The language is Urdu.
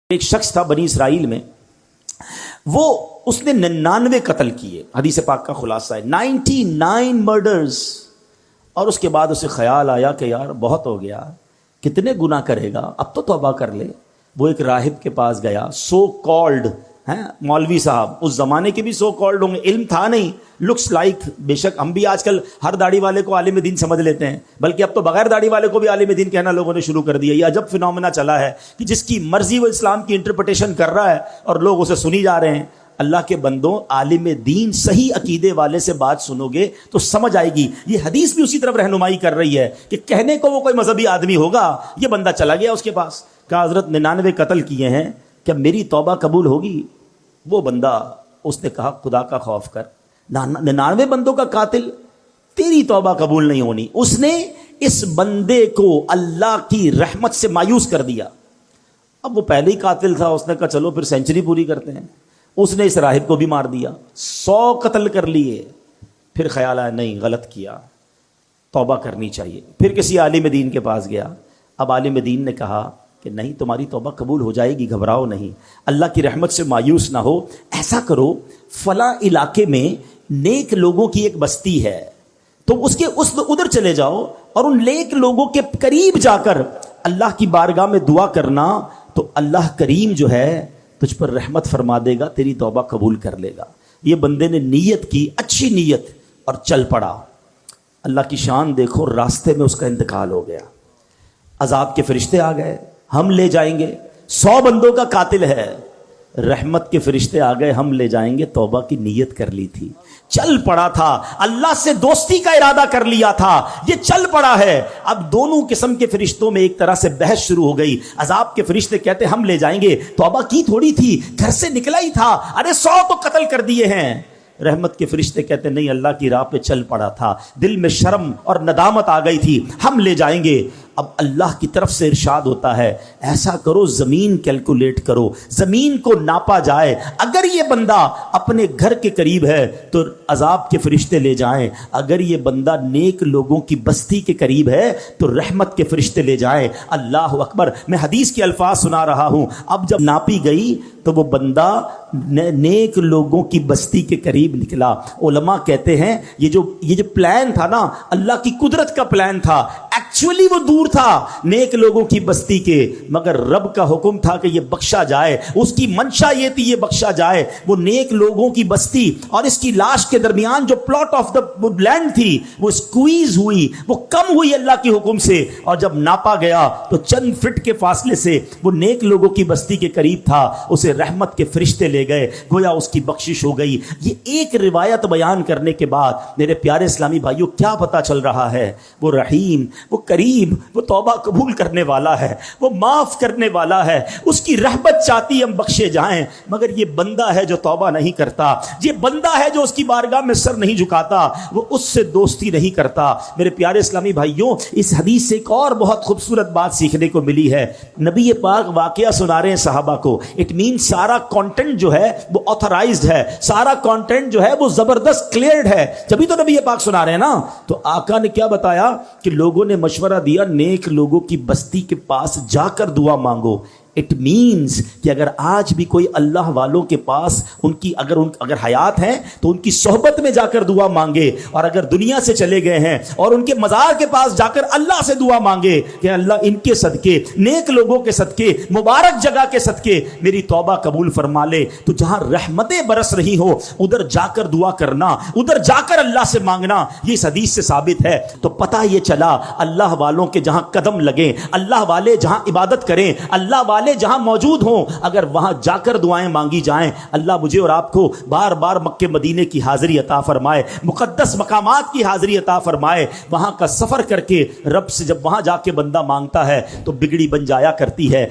ایک شخص تھا بنی اسرائیل میں، وہ اس نے 99 قتل کیے، حدیث پاک کا خلاصہ ہے 99 مرڈرز، اور اس کے بعد اسے خیال آیا کہ یار بہت ہو گیا، کتنے گناہ کرے گا، اب تو توبہ کر لے۔ وہ ایک راہب کے پاس گیا، سو کالڈ ہیں مولوی صاحب، اس زمانے کے بھی سو کالڈ ہوں گے، علم تھا نہیں، لکس لائک، بے شک ہم بھی آج کل ہر داڑھی والے کو عالم دین سمجھ لیتے ہیں، بلکہ اب تو بغیر داڑھی والے کو بھی عالم دین کہنا لوگوں نے شروع کر دیا۔ یہ عجب فنومنا چلا ہے کہ جس کی مرضی وہ اسلام کی انٹرپریٹیشن کر رہا ہے اور لوگ اسے سنی جا رہے ہیں۔ اللہ کے بندوں، عالم دین صحیح عقیدے والے سے بات سنو گے تو سمجھ آئے گی۔ یہ حدیث بھی اسی طرف رہنمائی کر رہی ہے کہ کہنے کو وہ کوئی مذہبی آدمی ہوگا، یہ بندہ چلا گیا اس کے پاس، کہا حضرت 99 قتل کیے ہیں، کیا میری توبہ قبول ہوگی؟ وہ بندہ، اس نے کہا خدا کا خوف کر، 99 بندوں کا قاتل، تیری توبہ قبول نہیں ہونی۔ اس نے اس بندے کو اللہ کی رحمت سے مایوس کر دیا۔ اب وہ پہلے ہی قاتل تھا، اس نے کہا چلو پھر سینچری پوری کرتے ہیں۔ اس نے اس راہب کو بھی مار دیا، 100 قتل کر لیے۔ پھر خیال آیا نہیں، غلط کیا، توبہ کرنی چاہیے۔ پھر کسی عالم دین کے پاس گیا، اب عالم دین نے کہا کہ نہیں، تمہاری توبہ قبول ہو جائے گی، گھبراؤ نہیں، اللہ کی رحمت سے مایوس نہ ہو۔ ایسا کرو، فلاں علاقے میں نیک لوگوں کی ایک بستی ہے، تو اس ادھر چلے جاؤ اور ان نیک لوگوں کے قریب جا کر اللہ کی بارگاہ میں دعا کرنا، تو اللہ کریم جو ہے تجھ پر رحمت فرما دے گا، تیری توبہ قبول کر لے گا۔ یہ بندے نے نیت کی، اچھی نیت، اور چل پڑا۔ اللہ کی شان دیکھو، راستے میں اس کا انتقال ہو گیا۔ عذاب کے فرشتے آ گئے، ہم لے جائیں گے، 100 بندوں کا قاتل ہے۔ رحمت کے فرشتے آ گئے، ہم لے جائیں گے، توبہ کی نیت کر لی تھی، چل پڑا تھا، اللہ سے دوستی کا ارادہ کر لیا تھا، یہ چل پڑا ہے۔ اب دونوں قسم کے فرشتوں میں ایک طرح سے بحث شروع ہو گئی۔ عذاب کے فرشتے کہتے ہم لے جائیں گے، توبہ کی تھوڑی تھی، گھر سے نکلا ہی تھا، ارے 100 تو قتل کر دیے ہیں۔ رحمت کے فرشتے کہتے نہیں، اللہ کی راہ پہ چل پڑا تھا، دل میں شرم اور ندامت آ گئی تھی، ہم لے جائیں گے۔ اب اللہ کی طرف سے ارشاد ہوتا ہے ایسا کرو، زمین کیلکولیٹ کرو، زمین کو ناپا جائے، اگر یہ بندہ اپنے گھر کے قریب ہے تو عذاب کے فرشتے لے جائیں، اگر یہ بندہ نیک لوگوں کی بستی کے قریب ہے تو رحمت کے فرشتے لے جائیں۔ اللہ اکبر، میں حدیث کے الفاظ سنا رہا ہوں۔ اب جب ناپی گئی تو وہ بندہ نیک لوگوں کی بستی کے قریب نکلا۔ علماء کہتے ہیں یہ جو پلان تھا نا، اللہ کی قدرت کا پلان تھا، ایکچولی وہ دور تھا نیک لوگوں کی بستی کے، مگر رب کا حکم تھا کہ یہ بخشا جائے، اس کی منشا یہ تھی یہ بخشا جائے۔ وہ نیک لوگوں کی بستی اور اس کی لاش کے درمیان جو پلاٹ آف دا لینڈ تھی وہ اسکویز ہوئی، وہ کم ہوئی اللہ کے حکم سے، اور جب ناپا گیا تو چند فٹ کے فاصلے سے وہ نیک لوگوں کی بستی کے قریب تھا۔ اسے رحمت کے فرشتے لے گئے، گویا اس کی بخشش ہو گئی۔ یہ ایک روایت بیان کرنے کے بعد میرے پیارے اسلامی بھائیوں کیا پتا چل رہا ہے؟ وہ رحیم، وہ کریم، وہ توبہ قبول کرنے والا ہے، وہ معاف کرنے والا ہے، اس کی رحمت چاہتی ہم بخشے جائیں۔ مگر یہ بندہ ہے جو توبہ نہیں کرتا، یہ بندہ ہے جو اس کی بارگاہ میں سر نہیں جھکاتا، وہ اس سے دوستی نہیں کرتا۔ میرے پیارے اسلامی بھائیوں، اس حدیث سے ایک اور بہت خوبصورت بات سیکھنے کو ملی ہے۔ نبی پاک واقعہ سنا رہے ہیں صحابہ کو، اٹ مین سارا کانٹینٹ جو ہے وہ آتھرائزڈ ہے، سارا کانٹینٹ جو ہے وہ زبردست کلیئرڈ ہے، جبھی تو نبی پاک سنا رہے ہیں نا۔ تو آقا نے کیا بتایا کہ لوگوں نے مشورہ دیا نیک لوگوں کی بستی کے پاس جا کر دعا مانگو۔ اٹ مینز کہ اگر آج بھی کوئی اللہ والوں کے پاس اگر حیات ہیں تو ان کی صحبت میں جا کر دعا مانگے، اور اگر دنیا سے چلے گئے ہیں اور ان کے مزار کے پاس جا کر اللہ سے دعا مانگے کہ اللہ ان کے صدقے، نیک لوگوں کے صدقے، مبارک جگہ کے صدقے میری توبہ قبول فرما لے۔ تو جہاں رحمتیں برس رہی ہو ادھر جا کر دعا کرنا، ادھر جا کر اللہ سے مانگنا، یہ اس حدیث سے ثابت ہے۔ تو پتہ یہ چلا اللہ والوں کے جہاں قدم لگیں، اللہ والے جہاں عبادت کریں، اللہ والے جہاں موجود ہوں، اگر وہاں جا کر دعائیں مانگی جائیں، اللہ مجھے اور آپ کو بار بار مکے مدینے کی حاضری عطا فرمائے، مقدس مقامات کی حاضری عطا فرمائے۔ وہاں کا سفر کر کے رب سے جب وہاں جا کے بندہ مانگتا ہے تو بگڑی بن جایا کرتی ہے۔